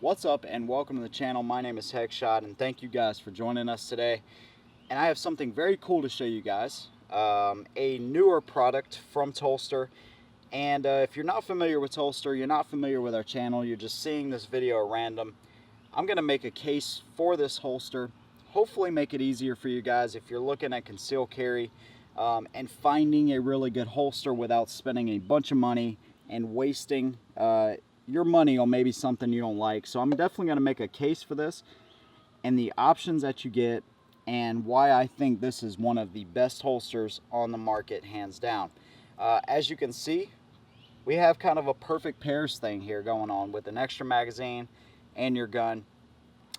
What's up and welcome to the channel. My name is Heckshot and thank you guys for joining us today. And I have something very cool to show you guys. A newer product from Tulster. And if you're not familiar with Tulster, you're not familiar with our channel, you're just seeing this video at random, I'm going to make a case for this holster. Hopefully make it easier for you guys if you're looking at concealed carry and finding a really good holster without spending a bunch of money and wasting your money on maybe something you don't like. So I'm definitely going to make a case for this and the options that you get and why I think this is one of the best holsters on the market, hands down. As you can see, we have kind of a perfect pairs thing here going on with an extra magazine and your gun.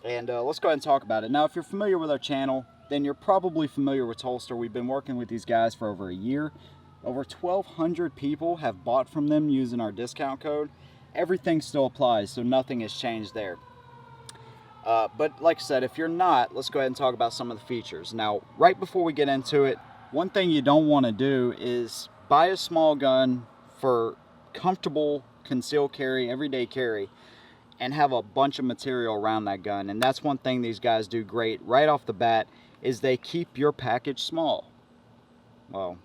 And let's go ahead and talk about it. Now, if you're familiar with our channel, then you're probably familiar with Tulster. We've been working with these guys for over a year. Over 1,200 people have bought from them using our discount code. Everything still applies, so nothing has changed there. But like I said, if you're not, let's go ahead and talk about some of the features. Now, right before we get into it, one thing you don't want to do is buy a small gun for comfortable concealed carry, everyday carry, and have a bunch of material around that gun. And that's one thing these guys do great right off the bat, is they keep your package small. Well,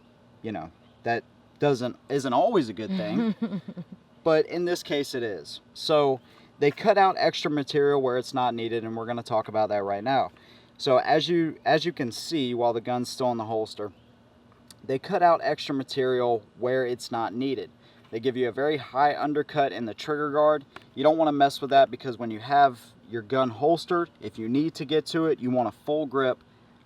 you know, that isn't always a good thing. But in this case it is. So they cut out extra material where it's not needed, and we're going to talk about that right now. So as you can see, while the gun's still in the holster, they cut out extra material where it's not needed. They give you a very high undercut in the trigger guard. You don't want to mess with that, because when you have your gun holstered, if you need to get to it, you want a full grip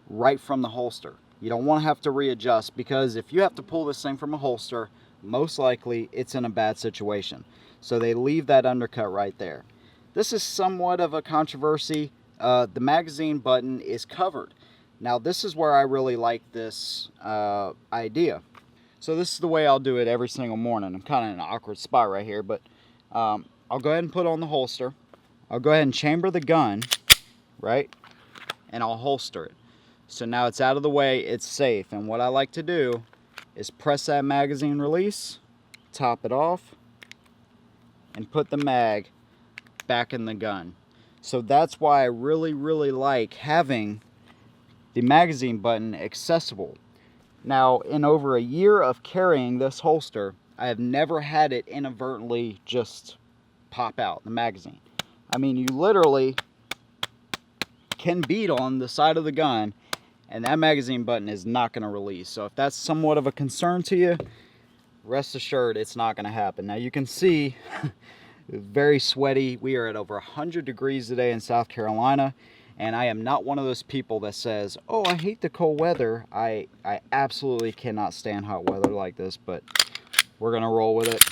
right from the holster. You don't want to have to readjust, because if you have to pull this thing from a holster, most likely it's in a bad situation. So they leave that undercut right there. This is somewhat of a controversy. The magazine button is covered. Now this is where I really like this idea. So this is the way I'll do it every single morning. I'm kind of in an awkward spot right here, but I'll go ahead and put on the holster. I'll go ahead and chamber the gun, right? And I'll holster it. So now it's out of the way, it's safe. And what I like to do is press that magazine release, top it off, and put the mag back in the gun. So that's why I really like having the magazine button accessible. Now, in over a year of carrying this holster, I have never had it inadvertently just pop out, the magazine. I mean, you literally can beat on the side of the gun and that magazine button is not going to release. So if that's somewhat of a concern to you, rest assured it's not going to happen. Now you can see, very sweaty. We are at over 100 degrees today in South Carolina, and I am not one of those people that says, oh, I hate the cold weather. I absolutely cannot stand hot weather like this, but we're going to roll with it.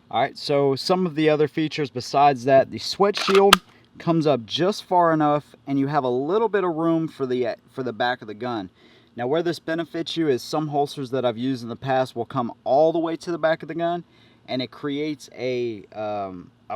All right, so some of the other features besides that, the sweat shield comes up just far enough, and you have a little bit of room for the back of the gun. Now where this benefits you is some holsters that I've used in the past will come all the way to the back of the gun, and it creates a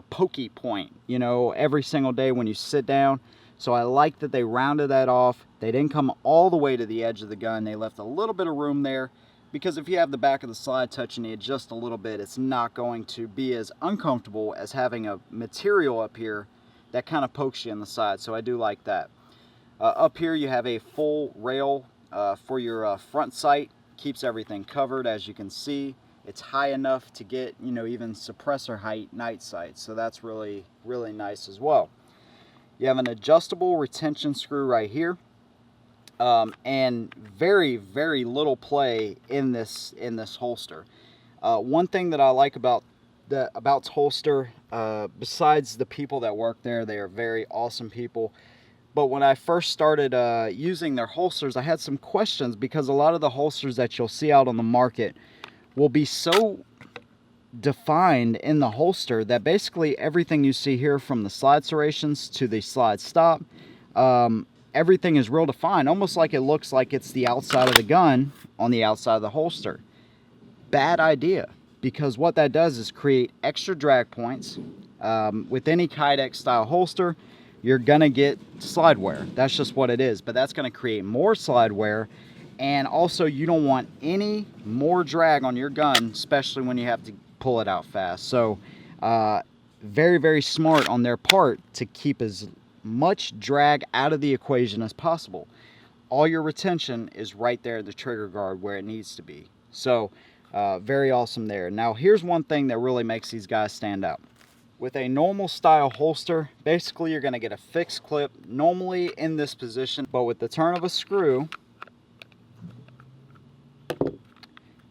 pokey point, you know, every single day when you sit down. So I like that they rounded that off. They didn't come all the way to the edge of the gun. They left a little bit of room there, because if you have the back of the slide touching it just a little bit, it's not going to be as uncomfortable as having a material up here that kind of pokes you in the side. So I do like that. Up here you have a full rail for your front sight. Keeps everything covered. As you can see, it's high enough to get, you know, even suppressor height night sight. So that's really nice as well. You have an adjustable retention screw right here, and very little play in this holster. One thing that I like about Tulster, besides the people that work there, they are very awesome people. But when I first started using their holsters, I had some questions, because a lot of the holsters that you'll see out on the market will be so defined in the holster that basically everything you see here, from the slide serrations to the slide stop, everything is real defined, almost like it looks like it's the outside of the gun on the outside of the holster. Bad idea. Because what that does is create extra drag points. With any Kydex style holster, you're gonna get slide wear. That's just what it is. But that's gonna create more slide wear, and also you don't want any more drag on your gun, especially when you have to pull it out fast. So very, very smart on their part to keep as much drag out of the equation as possible. All your retention is right there in the trigger guard where it needs to be. So very awesome there. Now here's one thing that really makes these guys stand out. With a normal style holster, basically you're going to get a fixed clip normally in this position, but with the turn of a screw,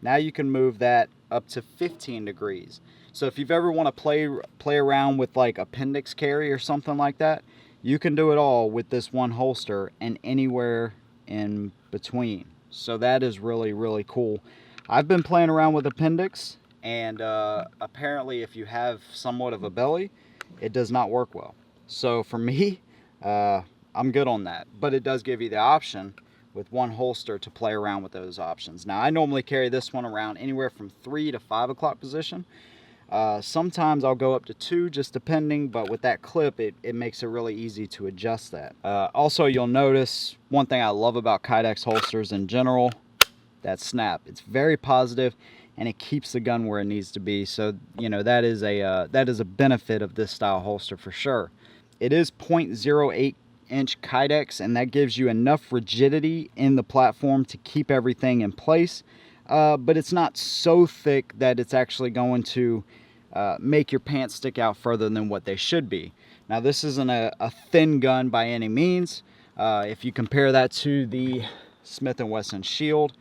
now you can move that up to 15 degrees. So if you've ever want to play around with like appendix carry or something like that, you can do it all with this one holster and anywhere in between. So that is really, really cool. I've been playing around with appendix, and apparently if you have somewhat of a belly, it does not work well. So for me, I'm good on that, but it does give you the option with one holster to play around with those options. Now I normally carry this one around anywhere from 3 to 5 o'clock position. Sometimes I'll go up to 2, just depending, but with that clip it makes it really easy to adjust that. Also, you'll notice one thing I love about Kydex holsters in general, that snap. It's very positive and it keeps the gun where it needs to be. So you know, that is a benefit of this style holster for sure. It is 0.08 inch Kydex, and that gives you enough rigidity in the platform to keep everything in place, but it's not so thick that it's actually going to make your pants stick out further than what they should be. Now this isn't a thin gun by any means. If you compare that to the Smith & Wesson Shield,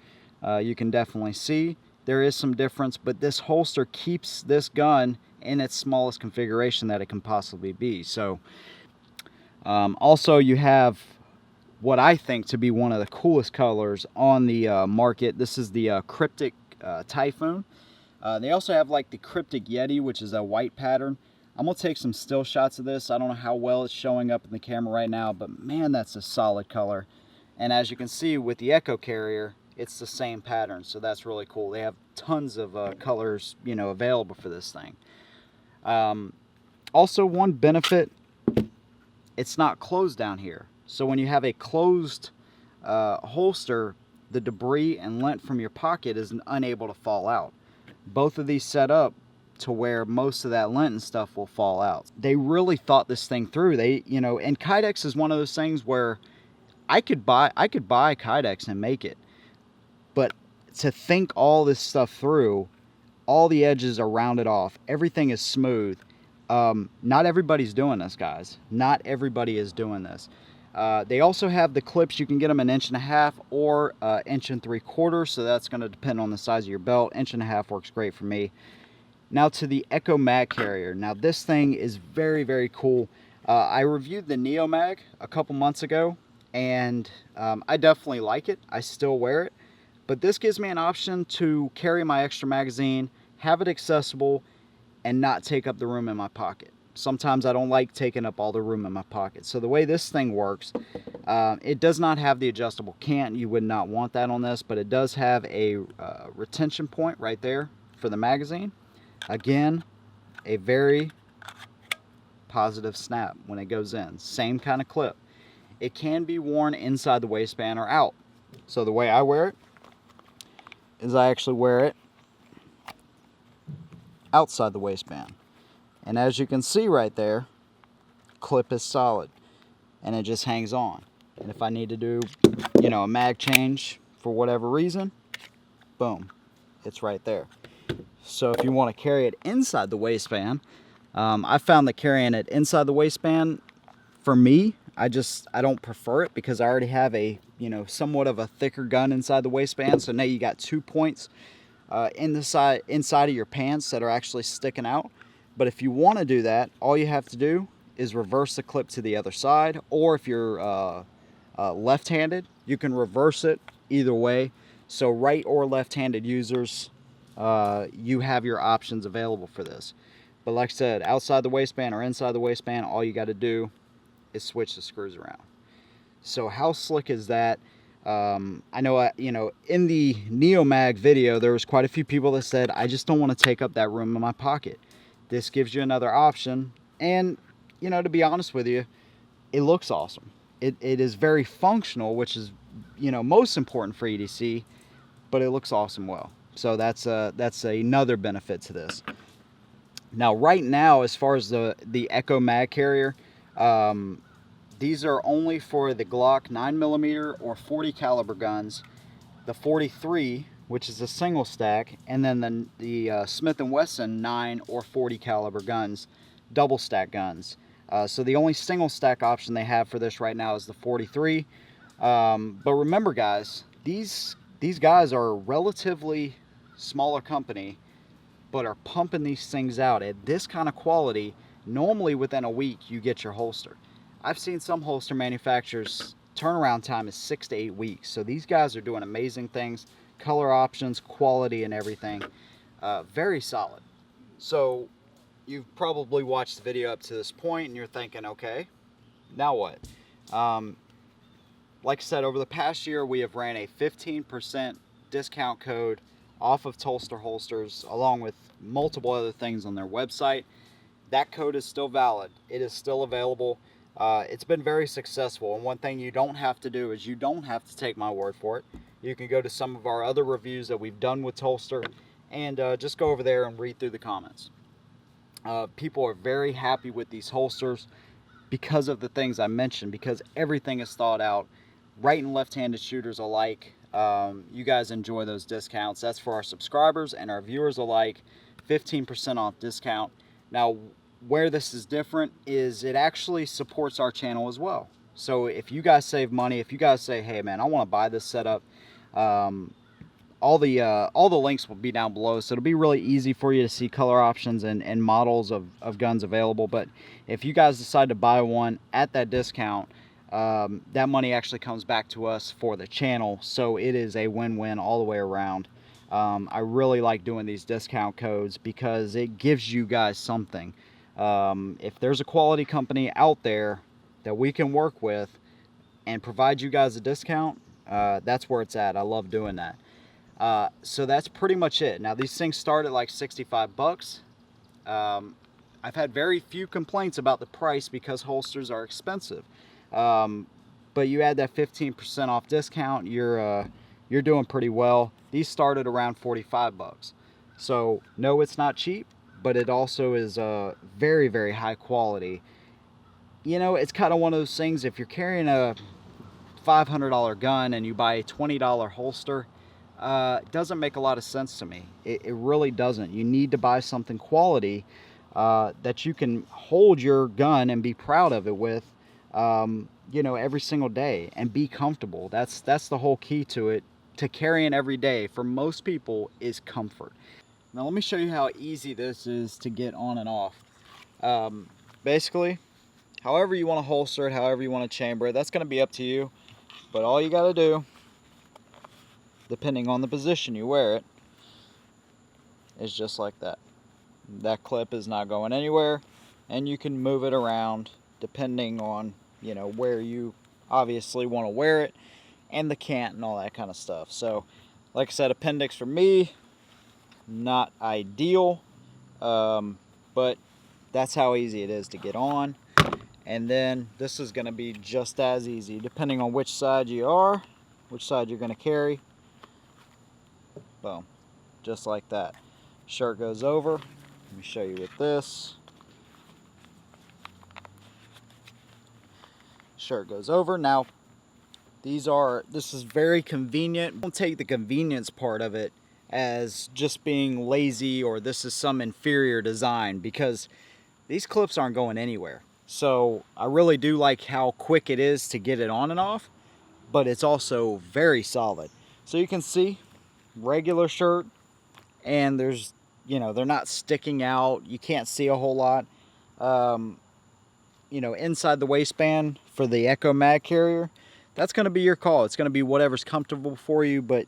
you can definitely see there is some difference, but this holster keeps this gun in its smallest configuration that it can possibly be. So also you have what I think to be one of the coolest colors on the market. This is the Cryptic Typhoon. They also have like the Cryptic Yeti, which is a white pattern. I'm gonna take some still shots of this. I don't know how well it's showing up in the camera right now, but man, that's a solid color. And as you can see with the Echo Carrier, it's the same pattern, so that's really cool. They have tons of colors, you know, available for this thing. Also, one benefit, it's not closed down here. So when you have a closed holster, the debris and lint from your pocket is unable to fall out. Both of these set up to where most of that lint and stuff will fall out. They really thought this thing through. They, you know, and Kydex is one of those things where I could buy Kydex and make it, but to think all this stuff through, all the edges are rounded off, everything is smooth. Not everybody's doing this, guys. Not everybody is doing this. They also have the clips. You can get them 1.5 inches or 1 3/4 inches, so that's going to depend on the size of your belt. 1.5 inches works great for me. Now to the Echo Mag Carrier. Now this thing is very, very cool. I reviewed the Neo Mag a couple months ago, and I definitely like it. I still wear it, but this gives me an option to carry my extra magazine, have it accessible, and not take up the room in my pocket. Sometimes I don't like taking up all the room in my pocket. So the way this thing works, it does not have the adjustable cant. You would not want that on this, but it does have a retention point right there for the magazine. Again, a very positive snap when it goes in. Same kind of clip. It can be worn inside the waistband or out. So the way I wear it is I actually wear it outside the waistband. And as you can see right there, clip is solid and it just hangs on. And if I need to do, you know, a mag change for whatever reason, boom, it's right there. So if you want to carry it inside the waistband, I found that carrying it inside the waistband, for me, I don't prefer it because I already have a, you know, somewhat of a thicker gun inside the waistband. So now you got 2 points inside of your pants that are actually sticking out. But if you want to do that, all you have to do is reverse the clip to the other side, or if you're left-handed, you can reverse it either way. So right or left-handed users, you have your options available for this. But like I said, outside the waistband or inside the waistband, all you got to do is switch the screws around. So how slick is that? I know, you know, in the Neo Mag video, there was quite a few people that said, I just don't want to take up that room in my pocket. This gives you another option, and, you know, to be honest with you, it looks awesome. It is very functional, which is, you know, most important for EDC, but it looks awesome well. So that's another benefit to this. Now right now, as far as the Echo mag carrier, these are only for the Glock 9mm or 40 caliber guns, the 43, which is a single stack, and then the Smith & Wesson 9 or 40 caliber guns, double stack guns. So the only single stack option they have for this right now is the 43. But remember, guys, these guys are a relatively smaller company, but are pumping these things out at this kind of quality. Normally within a week you get your holster. I've seen some holster manufacturers turnaround time is 6 to 8 weeks. So these guys are doing amazing things. Color options, quality, and everything. Very solid. So you've probably watched the video up to this point and you're thinking, okay, now what? Like I said, over the past year we have ran a 15% discount code off of Tulster holsters, along with multiple other things on their website. That code is still valid. It is still available. It's been very successful, and one thing you don't have to do is you don't have to take my word for it. You can go to some of our other reviews that we've done with Tulster and just go over there and read through the comments. People are very happy with these holsters because of the things I mentioned, because everything is thought out. Right and left-handed shooters alike, you guys enjoy those discounts. That's for our subscribers and our viewers alike. 15% off discount. Now, where this is different is it actually supports our channel as well. So if you guys save money, if you guys say, hey man, I want to buy this setup, all the links will be down below, so it'll be really easy for you to see color options and models of guns available. But if you guys decide to buy one at that discount, that money actually comes back to us for the channel, so it is a win-win all the way around. I really like doing these discount codes because it gives you guys something. If there's a quality company out there that we can work with and provide you guys a discount, that's where it's at. I love doing that. So that's pretty much it. Now these things start at like 65 bucks. I've had very few complaints about the price because holsters are expensive. But you add that 15% off discount, you're doing pretty well. These started around 45 bucks. So no, it's not cheap, but it also is very, very high quality. You know, it's kind of one of those things, if you're carrying a $500 gun and you buy a $20 holster, it doesn't make a lot of sense to me. It really doesn't. You need to buy something quality that you can hold your gun and be proud of it with, you know, every single day, and be comfortable. That's the whole key to it. To carrying every day for most people is comfort. Now let me show you how easy this is to get on and off. Basically, however you want to holster it, however you want to chamber it, that's going to be up to you. But all you got to do, depending on the position you wear it, is just like that. That clip is not going anywhere, and you can move it around depending on, you know, where you obviously want to wear it, and the cant and all that kind of stuff. So like I said, appendix for me, not ideal, but that's how easy it is to get on. And then this is going to be just as easy depending on which side you are, which side you're going to carry. Boom, just like that. Shirt goes over. Let me show you with this. Shirt goes over. Now this is very convenient. Don't take the convenience part of it as just being lazy or this is some inferior design, because these clips aren't going anywhere. So I really do like how quick it is to get it on and off, but it's also very solid. So you can see regular shirt, and there's, you know, they're not sticking out. You can't see a whole lot. You know, inside the waistband for the Echo mag carrier, that's going to be your call. It's going to be whatever's comfortable for you, but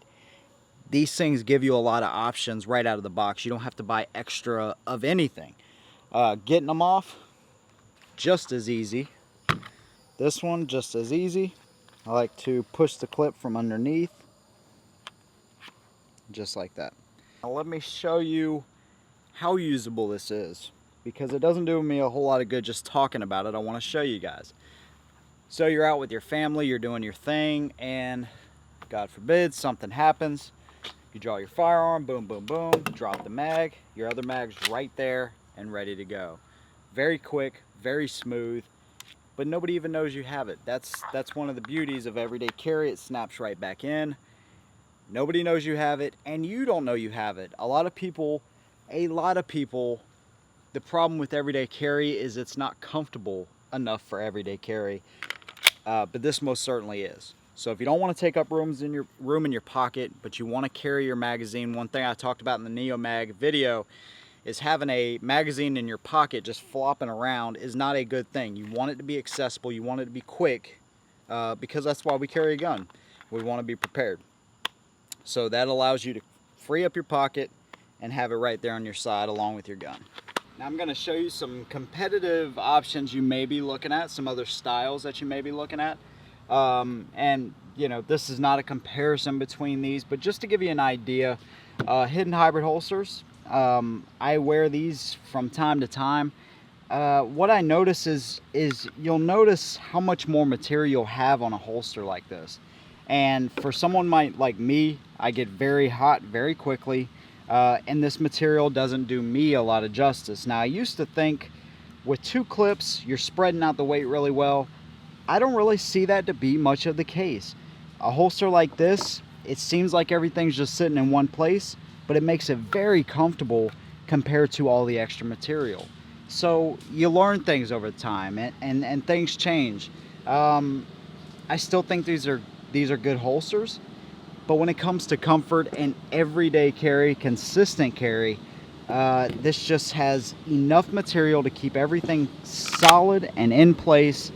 these things give you a lot of options right out of the box. You don't have to buy extra of anything. Getting them off, just as easy. This one, just as easy. I like to push the clip from underneath, just like that. Now let me show you how usable this is, because it doesn't do me a whole lot of good just talking about it. I want to show you guys. So you're out with your family, you're doing your thing, and God forbid something happens. You draw your firearm, boom, boom, boom, drop the mag. Your other mag's right there and ready to go. Very quick, very smooth, but nobody even knows you have it. That's one of the beauties of everyday carry. It snaps right back in. Nobody knows you have it, and you don't know you have it. A lot of people, the problem with everyday carry is it's not comfortable enough for everyday carry, but this most certainly is. So if you don't want to take up room in your pocket, but you want to carry your magazine, one thing I talked about in the Neo Mag video is having a magazine in your pocket just flopping around is not a good thing. You want it to be accessible, you want it to be quick, because that's why we carry a gun. We want to be prepared. So that allows you to free up your pocket and have it right there on your side along with your gun. Now I'm going to show you some competitive options you may be looking at, some other styles that you may be looking at. And you know, this is not a comparison between these, but just to give you an idea, hidden hybrid holsters. I wear these from time to time. What I notice is you'll notice how much more material you'll have on a holster like this. And for someone like me, I get very hot very quickly, and this material doesn't do me a lot of justice. Now I used to think with 2 clips, you're spreading out the weight really well. I don't really see that to be much of the case. A holster like this, it seems like everything's just sitting in one place, but it makes it very comfortable compared to all the extra material. So you learn things over time, and things change. I still think these are good holsters, but when it comes to comfort and everyday carry, consistent carry, this just has enough material to keep everything solid and in place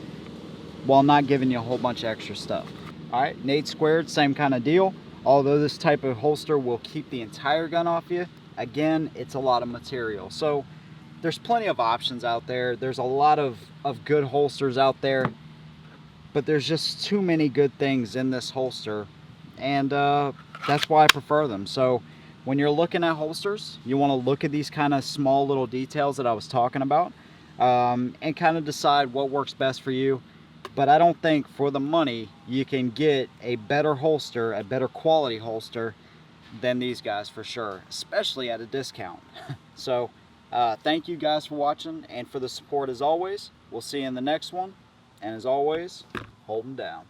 while not giving you a whole bunch of extra stuff. All right, Nate Squared, same kind of deal. Although this type of holster will keep the entire gun off you, again, it's a lot of material. So there's plenty of options out there. There's a lot of good holsters out there, but there's just too many good things in this holster, and that's why I prefer them. So when you're looking at holsters, you want to look at these kind of small little details that I was talking about, and kind of decide what works best for you. But I don't think for the money you can get a better holster, a better quality holster than these guys for sure, especially at a discount. So thank you guys for watching and for the support as always. We'll see you in the next one, and as always, hold them down.